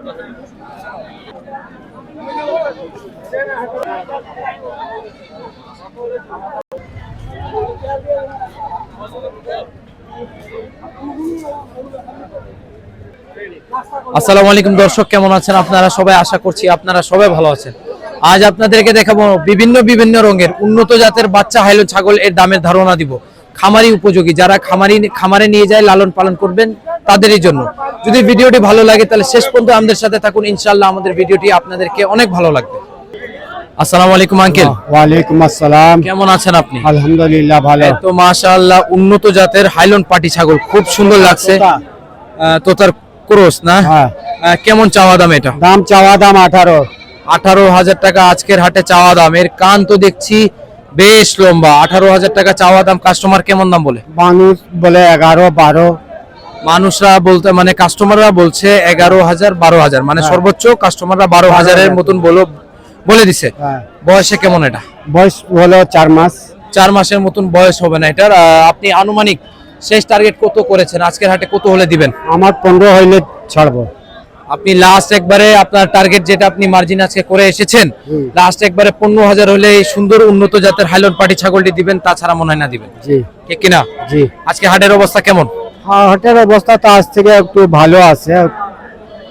আসসালামু আলাইকুম দর্শক, কেমন আছেন আপনারা সবাই? আশা করছি আপনারা সবাই ভালো আছেন। আজ আপনাদেরকে দেখাবো বিভিন্ন রঙের উন্নত জাতের বাচ্চা হাইলন ছাগল এর দামের ধারণা দিব। খামারি উপযোগী, যারা খামারে নিয়ে যায় লালন পালন করবেন তাদেরই জন্য। যদি ভিডিওটি ভালো লাগে তাহলে শেষ পর্যন্ত আমাদের সাথে থাকুন, ইনশাআল্লাহ আমাদের ভিডিওটি আপনাদেরকে অনেক ভালো লাগবে। আসসালামু আলাইকুম আঙ্কেল। ওয়ালাইকুম আসসালাম। কেমন আছেন আপনি? আলহামদুলিল্লাহ ভালো। তো মাশাআল্লাহ উন্নত জাতের হাইলন পাটি ছাগল, খুব সুন্দর লাগছে। তোতার ক্রস না? কেমন চাওয়া দাম এটা? দাম চাওয়া দাম 18,000 টাকা আজকের হাটে চাওয়া দাম। এর কান তো দেখছি বেশ লম্বা। 18,000 টাকা চাওয়া দাম। কাস্টমার কেমন দাম বলে? মানুষ বলে 11-12। মানুষরা বলতে মানে কাস্টমাররা বলছে 11,000 12,000, মানে সর্বোচ্চ কাস্টমাররা 12,000-এর মতন বলে দিছে। বয়সে কেমন এটা? বয়স হলো 4 মাস। 4 মাসের মতন বয়স হবে না এটার। আপনি আনুমানিক শেষ টার্গেট কত করেছেন? আজকের হাটে কত হলে দিবেন? আমার 15 হইলে ছাড়বো। আপনি লাস্ট একবারে আপনার টার্গেট যেটা আপনি মার্জিন আজকে করে এসেছেন, লাস্ট একবারে 15,000 হলে এই সুন্দর উন্নত জাতের হাইলন পাটি ছাগলটি দিবেন, তাছাড়া মনে হয় না দিবেন। জি ঠিক কিনা? জি। আজকে হাটের অবস্থা কেমন? হাটের অবস্থা তো আজ থেকে একটু ভালো আছে।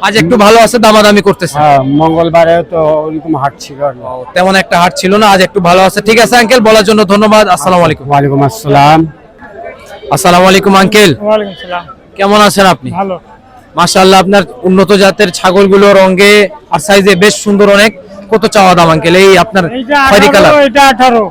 আজ একটু ভালো আছে, দামাদামি করতেছে। মঙ্গলবারে তো ওরকম হাট ছিল না, তেমন একটা হাট ছিল না, আজ একটু ভালো আছে। ঠিক আছে আঙ্কেল, বলার জন্য ধন্যবাদ। আসসালামু আলাইকুম। ওয়ালাইকুম আসসালাম। আসসালামু আলাইকুম আঙ্কেল। ওয়ালাইকুম সালাম। কেমন আছেন আপনি? ভালো। মাশাআল্লাহ আপনার উন্নত জাতের ছাগলগুলো রঙে আর সাইজে বেশ সুন্দর অনেক। কত চাওয়া দাম আঙ্কেল এই আপনার খয়েরি কালার? এটা 18,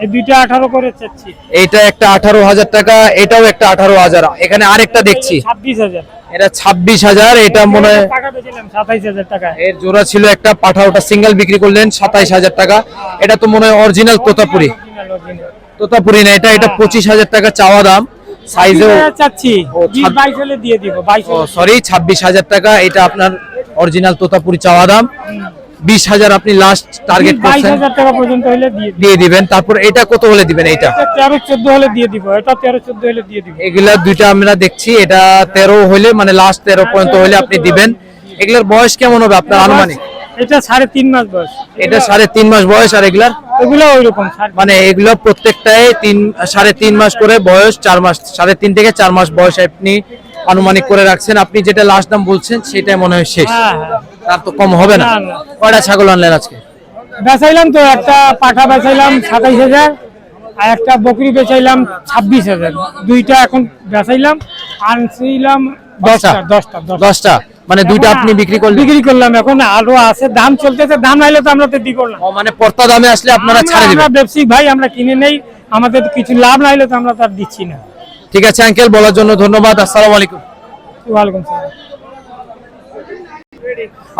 এই দুইটা 18 করে চাচ্ছি। এইটা একটা 18,000 টাকা, এটাও একটা 18,000। এখানে আরেকটা দেখছি 26,000। এটা 26,000। এটা মনে হয় টাকা বেচলাম 27,000 টাকা। এর জোড়া ছিল একটা পাঠা, ওটা সিঙ্গেল বিক্রি করলেন 27,000 টাকা। এটা তো মনে হয় অরিজিনাল তোতাপুরি। তোতাপুরি না এটা, এটা 25,000 টাকা চাওয়া দাম। সাইজেও চাচ্ছি 22 হলে দিয়ে দিব। 22, সরি 26,000 টাকা। এটা আপনার অরিজিনাল তোতাপুরি চাওয়া দাম। 20,000 আপনি লাস্ট টার্গেট করছেন। 22,000 টাকা পর্যন্ত হলে দিয়ে দিবেন। তারপর এটা কত হলে দিবেন? এটা 13-14 হলে দিয়ে দিব। এটা 13-14 হলে দিয়ে দিব। এগুলা দুইটা আমরা দেখছি, এটা 13 হলে মানে লাস্ট 13 পর্যন্ত হলে আপনি দিবেন। এগুলার বয়স কেমন হবে আপনার আনুমানিক? এটা 3.5 মাস বয়স। এটা 3.5 মাস বয়স। আর এগুলার এগুলো ওইরকম মানে এগুলো প্রত্যেকটাই 3.5 মাস করে বয়স। 4 মাস, 3.5 থেকে 4 মাস বয়স আপনি আনুমানিক করে রাখছেন। আপনি যেটা লাস্ট দাম বলছেন সেটাই মনে হয় শেষ, তার তো কম হবে না। কয়টা ছাগল আনলেন আজকে? বেচাইলাম তো একটা পাঠা বেচাইলাম 27,000, আর একটা বকরি বেচাইলাম 26,000। দুইটা এখন বেচাইলাম, আনছিলাম 10টা। মানে দুইটা আপনি বিক্রি করলাম। এখন আরো আছে, দাম চলতেছে। দাম নাইলে তো আমরা তো দিব না। মানে পর্তা দামে আসলে আপনারা ছাড়ে দিবেন? আমরা ব্যবসায়িক ভাই, আমরা কিনে নেই, আমাদের কিছু লাভ নাইলে তো আমরা তার দিচ্ছি না। ঠিক আছে আঙ্কেল, বলার জন্য ধন্যবাদ। আসসালামু আলাইকুম। ওয়ালাইকুম সালাম।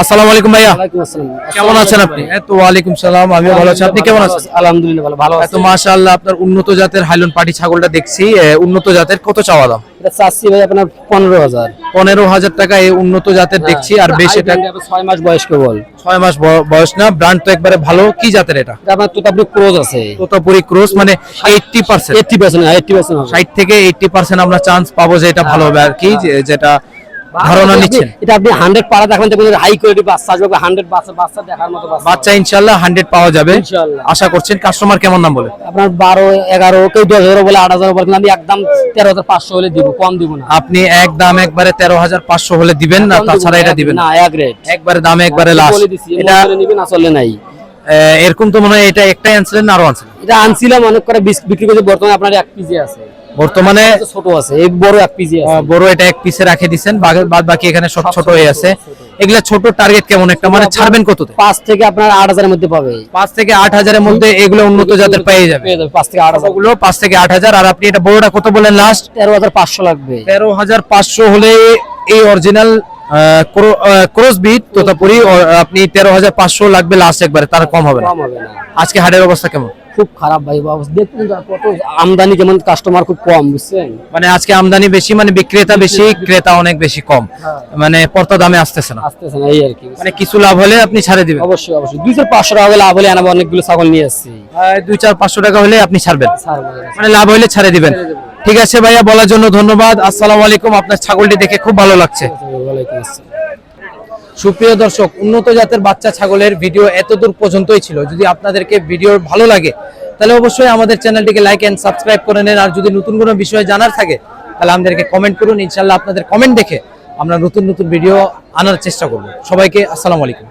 আসসালামু আলাইকুম ভাইয়া। ওয়ালাইকুম আসসালাম। কেমন আছেন আপনি? তো ওয়ালাইকুম সালাম, আমিও ভালো আছি। আপনি কেমন আছেন? আলহামদুলিল্লাহ ভালো আছি। তো মাশাআল্লাহ আপনার উন্নত জাতের হাইলন পাটি ছাগলটা দেখছি। উন্নত জাতের কত চাওয়া দাম? এটা চাচ্ছি ভাই আপনার 15,000। 15,000 টাকা এই উন্নত জাতের দেখছি। আর বেশ এটা 6 মাস বয়স কেবল। 6 মাস বয়স না? ব্র্যান্ড তো একবারে ভালো। কি জাতের এটা? এটা আপনার তোতাপুরি ক্রস আছে। তোতাপুরি ক্রস মানে 80%। 80% 60 থেকে 80% আমরা চান্স পাবো যে এটা ভালো হবে আর কি, যেটা ধারণা নিচ্ছেন। এটা আপনি 100 পাড়া দেখবেন, দেখবেন হাই কোয়ালিটি বাচ্চা আসবে। 100 বাচ্চা দেখার মতো বাচ্চা ইনশাআল্লাহ 100 পাওয়া যাবে ইনশাআল্লাহ। আশা করছেন। কাস্টমার কেমন দাম বলে? আপনার 12-11, কেউ 10,000 বলে, 8,000 বলে, আমি একদম 13,500 হলে দিব, কম দিব না। আপনি একদম একবারে 13,500 হলে দিবেন না? তাছাড়া এটা দিবেন না? এক রেট একবারে দামে একবারে লাস্ট। এটা নিবেন আসলে নাই এরকম তো মনে হয় এটা একটাই আনছিলেন না আরো আনছিলেন? এটা আনছিলাম, অনেক করে বিক্রি করতে। বর্তমানে আপনার 1 পিজি আছে। বর্তমানে ছোট আছে, এই বড় 1 পিজি আছে। বড় এটা 1 পিসে রাখে দিবেন, বাদ বাকি এখানে সব ছোট হয়ে আছে। এগুলা ছোট টার্গেট কেমন একটা মানে ছাড়বেন কততে? 5 থেকে আপনার 8,000 এর মধ্যে পাবে। 5 থেকে 8,000 এর মধ্যে এগুলো উন্নত জাতের পেয়ে যাবে। 5 থেকে 8,000 গুলো 5 থেকে 8,000। আর আপনি এটা বড়টা কত বলেন লাস্ট? 13,500 লাগবে। 13,500 হলে এই অরিজিনাল ক্রস বিট তোতাপুরি আপনি 13,500 লাগবে লাস্ট একবারে, তার কম হবে না। আজকে হাটের অবস্থা কেমন? খুব খারাপ ভাই, দেখুন কত আমদানি, যেমন কাস্টমার খুব কম, বুঝছেন? মানে আজকে আমদানি বেশি, মানে বিক্রেতা বেশি, ক্রেতা অনেক বেশি কম। মানে পর্তা দামে আসতেছে না এই আর কি। মানে কিছু লাভ হলে আপনি ছাড়ে দিবেন? অবশ্যই অবশ্যই। 2-500 টাকা লাভ হলে আনাবো, অনেকগুলো ছাগল নিয়ে আসছি। 2-4-500 টাকা হলে আপনি ছাড়বেন, মানে লাভ হলে ছাড়ে দিবেন। ঠিক আছে ভাইয়া, বলার জন্য ধন্যবাদ। আসসালামু আলাইকুম। আপনার ছাগলটি দেখে খুব ভালো লাগছে। সুপ্রিয় দর্শক, উন্নত জাতের বাচ্চা ছাগলের ভিডিও এতদূর পর্যন্তই ছিল। যদি আপনাদেরকে ভিডিও ভালো লাগে তাহলে অবশ্যই আমাদের চ্যানেলটিকে লাইক এন্ড সাবস্ক্রাইব করে নেন। আর যদি নতুন কোনো বিষয় জানার থাকে তাহলে আমাদেরকে কমেন্ট করুন। ইনশাআল্লাহ আপনাদের কমেন্ট দেখে আমরা নতুন নতুন ভিডিও আনার চেষ্টা করব। সবাইকে আসসালামু আলাইকুম।